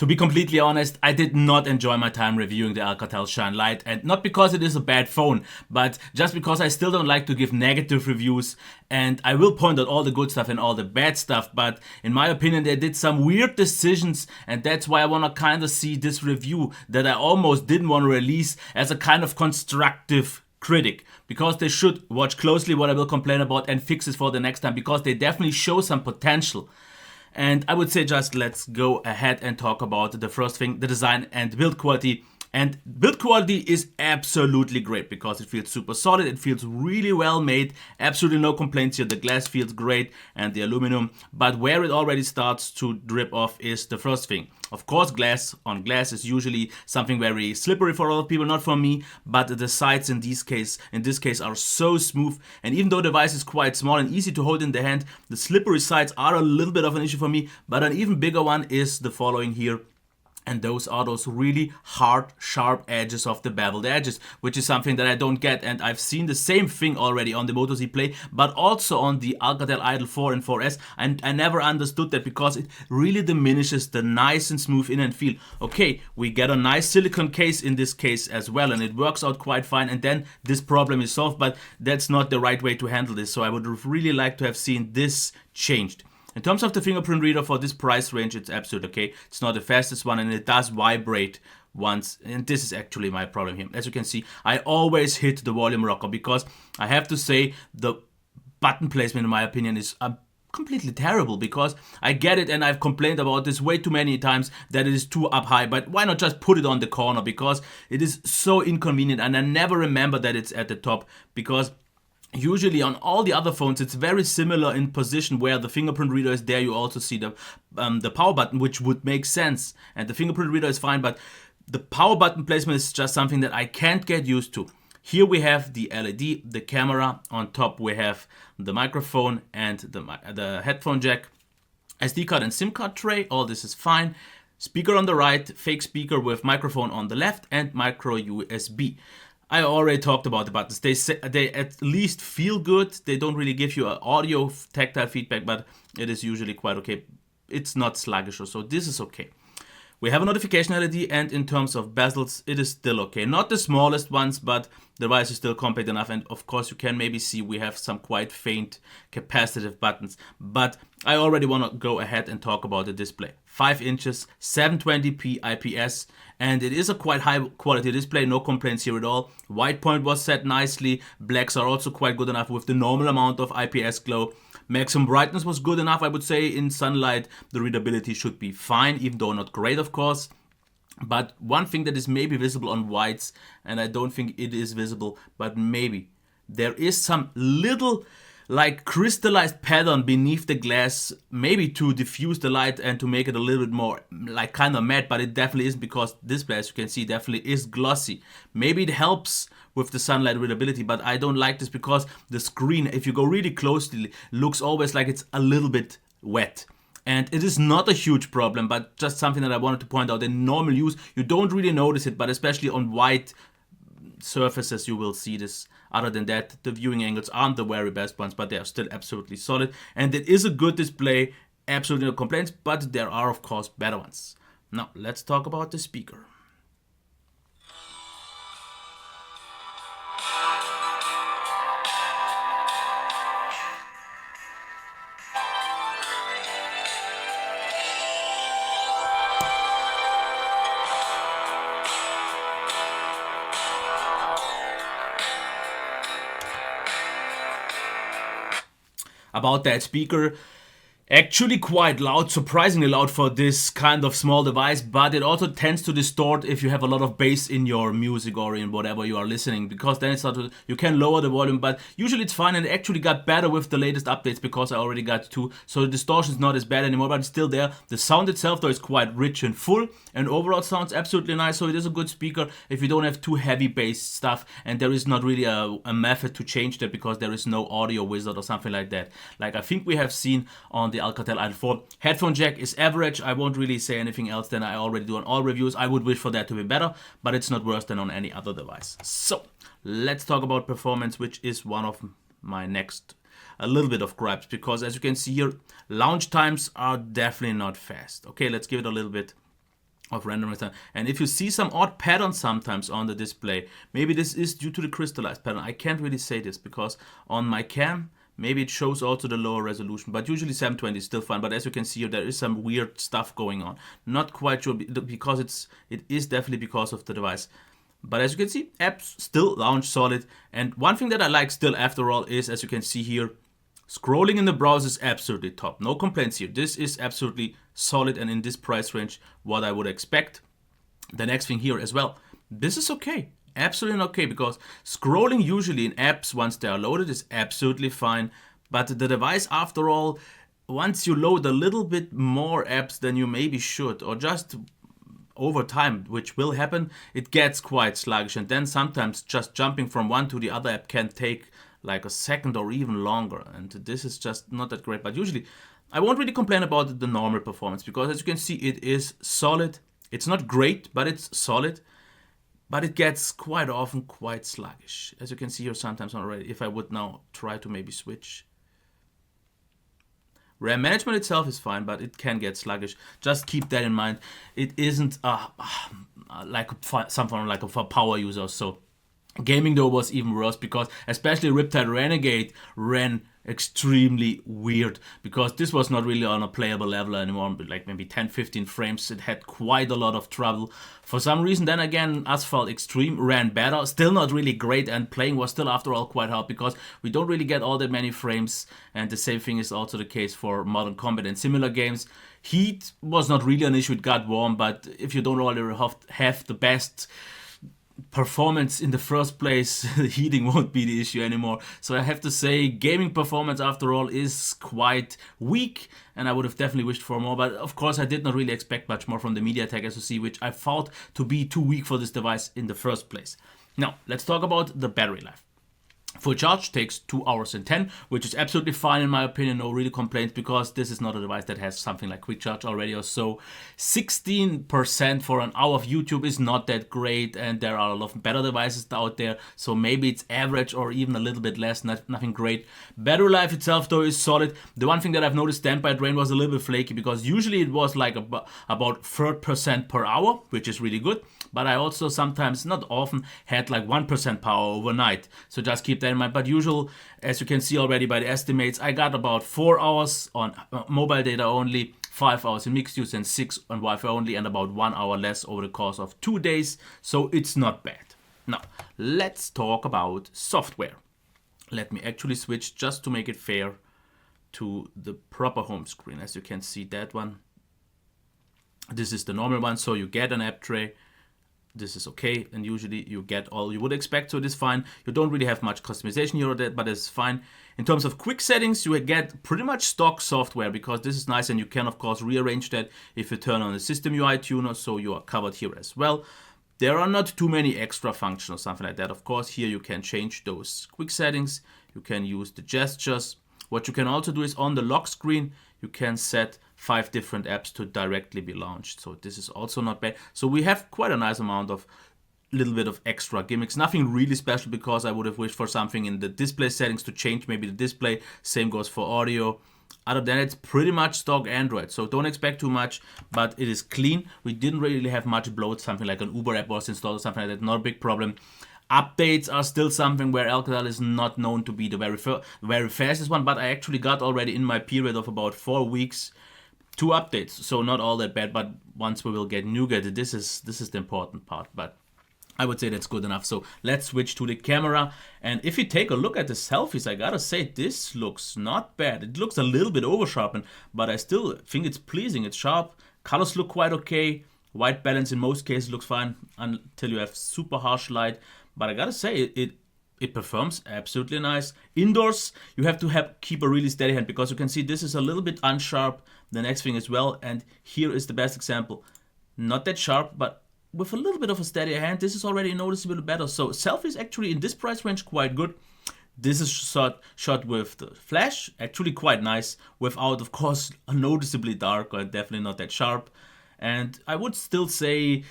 To be completely honest, I did not enjoy my time reviewing the Alcatel Shine Lite, and not because it is a bad phone, but just because I still don't like to give negative reviews, and I will point out all the good stuff and all the bad stuff, but in my opinion they did some weird decisions, and that's why I want to kind of see this review that I almost didn't want to release as a kind of constructive critic, because they should watch closely what I will complain about and fix it for the next time, because they definitely show some potential. And I would say just let's go ahead and talk about the first thing, the design and build quality. And build quality is absolutely great because it feels super solid, it feels really well made, absolutely no complaints here. The glass feels great and the aluminum, but where it already starts to drip off is the first thing. Of course, glass on glass is usually something very slippery for a lot of people, not for me, but the sides in this case are so smooth, and even though the device is quite small and easy to hold in the hand, the slippery sides are a little bit of an issue for me, but an even bigger one is the following here. And those are those really hard, sharp edges of the beveled edges, which is something that I don't get. And I've seen the same thing already on the Moto Z Play, but also on the Alcatel Idol 4 and 4S. And I never understood that because it really diminishes the nice and smooth in-hand feel. Okay, we get a nice silicone case in this case as well, and it works out quite fine. And then this problem is solved, but that's not the right way to handle this. So I would really like to have seen this changed. In terms of the fingerprint reader for this price range, it's absolutely okay. It's not the fastest one and it does vibrate once, and this is actually my problem here. As you can see, I always hit the volume rocker because I have to say the button placement in my opinion is completely terrible, because I get it and I've complained about this way too many times that it is too up high, but why not just put it on the corner, because it is so inconvenient and I never remember that it's at the top, because usually on all the other phones it's very similar in position. Where the fingerprint reader is there, you also see the power button, which would make sense, and the fingerprint reader is fine, but the power button placement is just something that I can't get used to. Here we have the LED, the camera, on top we have the microphone and the headphone jack, SD card and SIM card tray, all this is fine. Speaker on the right, fake speaker with microphone on the left, and micro USB. I already talked about the buttons. They at least feel good. They don't really give you an audio tactile feedback, but it is usually quite okay. It's not sluggish, so this is okay. We have a notification LED, and in terms of bezels, it is still okay. Not the smallest ones, but the device is still compact enough. And of course, you can maybe see we have some quite faint capacitive buttons. But I already want to go ahead and talk about the display. 5 inches, 720p IPS, and it is a quite high quality display. No complaints here at all. White point was set nicely. Blacks are also quite good enough with the normal amount of IPS glow. Maximum brightness was good enough, I would say. In sunlight, the readability should be fine, even though not great, of course. But one thing that is maybe visible on whites, and I don't think it is visible, but maybe, there is some little like crystallized pattern beneath the glass, maybe to diffuse the light and to make it a little bit more like kind of matte, but it definitely isn't, because this display, as you can see, definitely is glossy. Maybe it helps with the sunlight readability, but I don't like this because the screen, if you go really closely, looks always like it's a little bit wet. And it is not a huge problem, but just something that I wanted to point out. In normal use, you don't really notice it, but especially on white surfaces, you will see this. Other than that, the viewing angles aren't the very best ones, but they are still absolutely solid. And it is a good display, absolutely no complaints, but there are, of course, better ones. Now, let's talk about the speaker. About that speaker, actually quite loud, surprisingly loud for this kind of small device, but it also tends to distort if you have a lot of bass in your music or in whatever you are listening, because then it's not, you can lower the volume, but usually it's fine, and it actually got better with the latest updates because I already got 2, so the distortion is not as bad anymore, but it's still there. The sound itself though is quite rich and full, and overall sounds absolutely nice, so it is a good speaker if you don't have too heavy bass stuff, and there is not really a method to change that because there is no audio wizard or something like that, like I think we have seen on the Alcatel Idol 4. Headphone jack is average. I won't really say anything else than I already do on all reviews. I would wish for that to be better, but it's not worse than on any other device. So, let's talk about performance, which is one of my next a little bit of gripes, because as you can see here, launch times are definitely not fast. Okay, let's give it a little bit of rendering time. And if you see some odd patterns sometimes on the display, maybe this is due to the crystallized pattern. I can't really say this because on my cam, maybe it shows also the lower resolution, but usually 720 is still fine. But as you can see here, there is some weird stuff going on. Not quite sure because it is definitely because of the device. But as you can see, apps still launch solid. And one thing that I like still after all is, as you can see here, scrolling in the browser is absolutely top. No complaints here. This is absolutely solid and in this price range, what I would expect. The next thing here as well, this is okay. Absolutely okay, because scrolling usually in apps once they are loaded is absolutely fine. But the device, after all, once you load a little bit more apps than you maybe should, or just over time, which will happen, it gets quite sluggish. And then sometimes just jumping from one to the other app can take like a second or even longer. And this is just not that great. But usually, I won't really complain about the normal performance because as you can see, it is solid. It's not great, but it's solid. But it gets quite often quite sluggish. As you can see here sometimes already, if I would now try to maybe switch. RAM management itself is fine, but it can get sluggish. Just keep that in mind. It isn't like something like a power user. So gaming though was even worse because especially Riptide Renegade ran extremely weird because this was not really on a playable level anymore, like maybe 10-15 frames. It had quite a lot of trouble for some reason. Then again, Asphalt Extreme ran better, still not really great, and playing was still after all quite hard because we don't really get all that many frames. And the same thing is also the case for Modern Combat and similar games. Heat was not really an issue, it got warm, but if you don't already have the best performance in the first place, heating won't be the issue anymore. So I have to say gaming performance after all is quite weak, and I would have definitely wished for more. But of course I did not really expect much more from the MediaTek SoC, which I thought to be too weak for this device in the first place. Now let's talk about the battery life. Full charge takes 2 hours and 10, which is absolutely fine in my opinion, no really complaints, because this is not a device that has something like quick charge already or so. 16% for an hour of YouTube is not that great, and there are a lot of better devices out there, so maybe it's average or even a little bit less, nothing great. Battery life itself though is solid. The one thing that I've noticed, standby drain was a little bit flaky, because usually it was like about 3% per hour, which is really good, but I also sometimes, not often, had like 1% power overnight, so just keep that in mind. But usual, as you can see already by the estimates, I got about 4 hours on mobile data only, 5 hours in mixed use, and 6 on Wi-Fi only, and about 1 hour less over the course of 2 days, so it's not bad. Now, let's talk about software. Let me actually switch, just to make it fair, to the proper home screen. As you can see, that one, this is the normal one, so you get an app tray. This is okay, and usually you get all you would expect, so it is fine. You don't really have much customization here or there, but it's fine. In terms of quick settings, you get pretty much stock software, because this is nice, and you can of course rearrange that if you turn on the system UI tuner, so you are covered here as well. There are not too many extra functions or something like that. Of course, here you can change those quick settings, you can use the gestures. What you can also do is on the lock screen, you can set 5 different apps to directly be launched. So this is also not bad. So we have quite a nice amount of little bit of extra gimmicks. Nothing really special, because I would have wished for something in the display settings to change maybe the display. Same goes for audio. Other than that, it's pretty much stock Android. So don't expect too much, but it is clean. We didn't really have much bloat. Something like an Uber app was installed or something like that. Not a big problem. Updates are still something where Alcatel is not known to be the very fastest one, but I actually got already in my period of about 4 weeks 2 updates, so not all that bad. But once we will get Nougat, this is the important part, but I would say that's good enough. So let's switch to the camera, and if you take a look at the selfies, I gotta say this looks not bad. It looks a little bit over sharpened, but I still think it's pleasing. It's sharp, colors look quite okay, white balance in most cases looks fine until you have super harsh light. But I gotta say, it performs absolutely nice. Indoors, you have to keep a really steady hand, because you can see this is a little bit unsharp. The next thing as well, and here is the best example. Not that sharp, but with a little bit of a steadier hand, this is already noticeably better. So selfies actually in this price range quite good. This is shot with the flash, actually quite nice, without, of course, noticeably dark, or definitely not that sharp. And I would still say,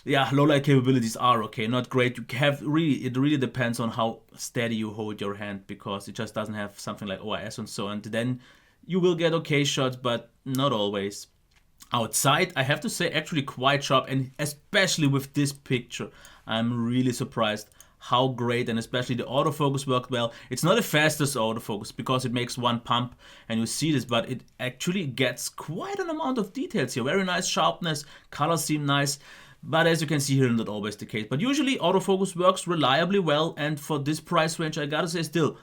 yeah, low light capabilities are okay, not great. It really depends on how steady you hold your hand, because it just doesn't have something like OIS and so on. Then you will get okay shots, but not always. Outside, I have to say, actually quite sharp, and especially with this picture, I'm really surprised how great, and especially the autofocus worked well. It's not the fastest autofocus because it makes one pump and you see this, but it actually gets quite an amount of details here. Very nice sharpness, colors seem nice, but as you can see here, not always the case. But usually autofocus works reliably well, and for this price range, I gotta say still,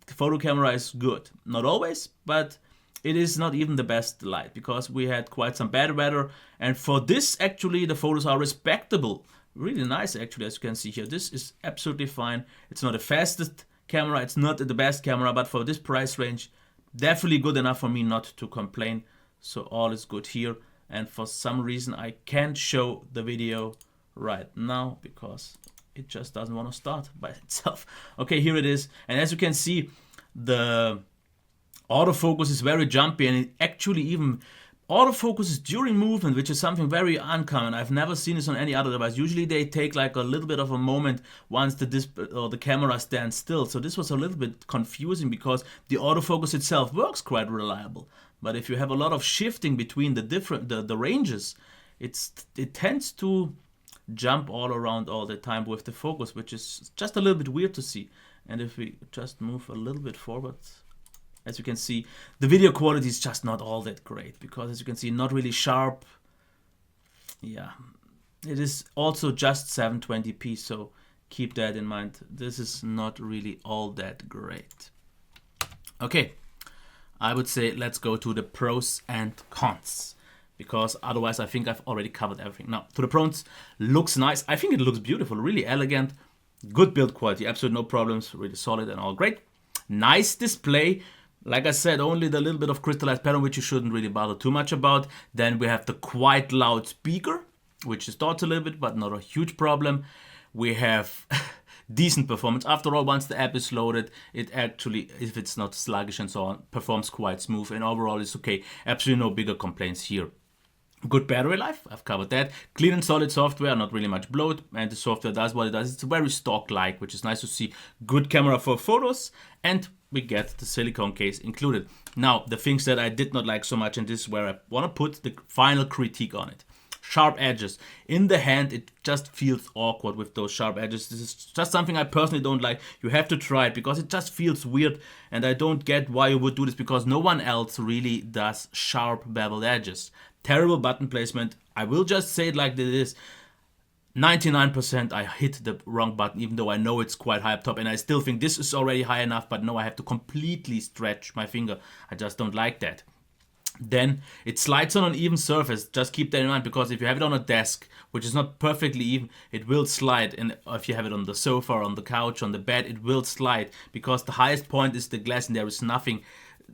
the photo camera is good. Not always, but it is not even the best light because we had quite some bad weather, and for this actually the photos are respectable. Really nice actually, as you can see here. This is absolutely fine. It's not the fastest camera, it's not the best camera, but for this price range, definitely good enough for me not to complain. So all is good here, and for some reason I can't show the video right now because it just doesn't want to start by itself. Okay, here it is, and as you can see, the autofocus is very jumpy, and it actually even autofocuses during movement, which is something very uncommon. I've never seen this on any other device. Usually they take like a little bit of a moment once the display or the camera stands still. So this was a little bit confusing because the autofocus itself works quite reliable. But if you have a lot of shifting between the different the ranges, it tends to jump all around all the time with the focus, which is just a little bit weird to see. And if we just move a little bit forward, as you can see, the video quality is just not all that great because, as you can see, not really sharp. Yeah, it is also just 720p, so keep that in mind. This is not really all that great. Okay, I would say let's go to the pros and cons, because otherwise I think I've already covered everything. Now, to the pros, looks nice. I think it looks beautiful, really elegant, good build quality, absolutely no problems, really solid and all great. Nice display. Like I said, only the little bit of crystallized pattern, which you shouldn't really bother too much about. Then we have the quite loud speaker, which distorts a little bit, but not a huge problem. We have decent performance. After all, once the app is loaded, it actually, if it's not sluggish and so on, performs quite smooth, and overall it's okay. Absolutely no bigger complaints here. Good battery life, I've covered that. Clean and solid software, not really much bloat, and the software does what it does. It's very stock-like, which is nice to see. Good camera for photos, and we get the silicone case included. Now, the things that I did not like so much, and this is where I want to put the final critique on it. Sharp edges. In the hand, it just feels awkward with those sharp edges. This is just something I personally don't like. You have to try it because it just feels weird, and I don't get why you would do this because no one else really does sharp beveled edges. Terrible button placement. I will just say it like this is. 99% I hit the wrong button, even though I know it's quite high up top, and I still think this is already high enough, but no, I have to completely stretch my finger. I just don't like that. Then it slides on an even surface. Just keep that in mind, because if you have it on a desk, which is not perfectly even, it will slide. And if you have it on the sofa, on the couch, on the bed, it will slide, because the highest point is the glass and there is nothing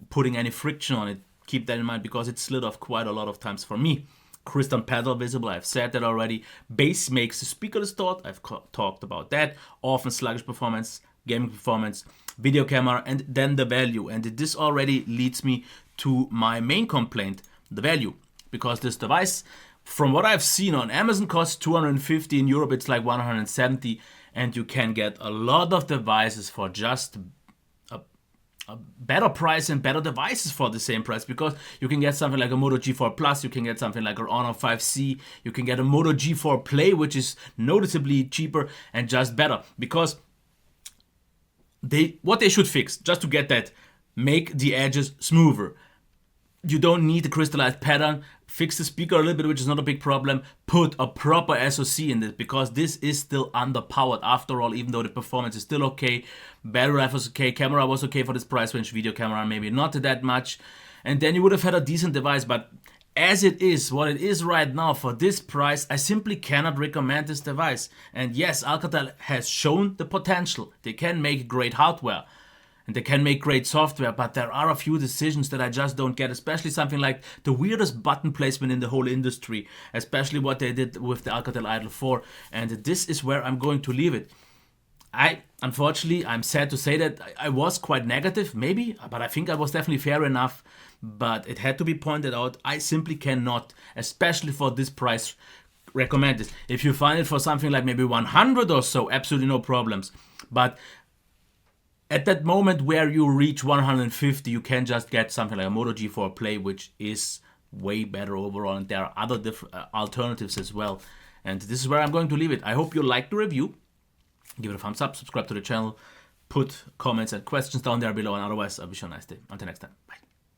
putting any friction on it. Keep that in mind, because it slid off quite a lot of times for me. Crystal pedal visible, I've said that already. Bass makes the speaker distort, I've talked about that. Often sluggish performance, gaming performance, video camera, and then the value. And this already leads me to my main complaint, the value. Because this device, from what I've seen on Amazon, costs 250. In Europe it's like 170, and you can get a lot of devices for just a better price and better devices for the same price, because you can get something like a Moto G4 Plus, you can get something like an Honor 5C, you can get a Moto G4 Play, which is noticeably cheaper and just better. Because what they should fix, just to get that, make the edges smoother. You don't need the crystallized pattern. Fix the speaker a little bit, which is not a big problem. Put a proper SoC in this, because this is still underpowered after all, even though the performance is still okay. Battery life was okay, camera was okay for this price range, video camera maybe not that much. And then you would have had a decent device, but as it is, what it is right now for this price, I simply cannot recommend this device. And yes, Alcatel has shown the potential. They can make great hardware. And they can make great software, but there are a few decisions that I just don't get, especially something like the weirdest button placement in the whole industry, especially what they did with the Alcatel Idol 4. And this is where I'm going to leave it. Unfortunately, I'm sad to say that I was quite negative, maybe, but I think I was definitely fair enough. But it had to be pointed out, I simply cannot, especially for this price, recommend this. If you find it for something like maybe 100 or so, absolutely no problems. But at that moment where you reach 150, you can just get something like a Moto G4 Play, which is way better overall, and there are other different alternatives as well. And this is where I'm going to leave it. I hope you liked the review. Give it a thumbs up, subscribe to the channel, put comments and questions down there below, and otherwise I wish you a nice day. Until next time, bye.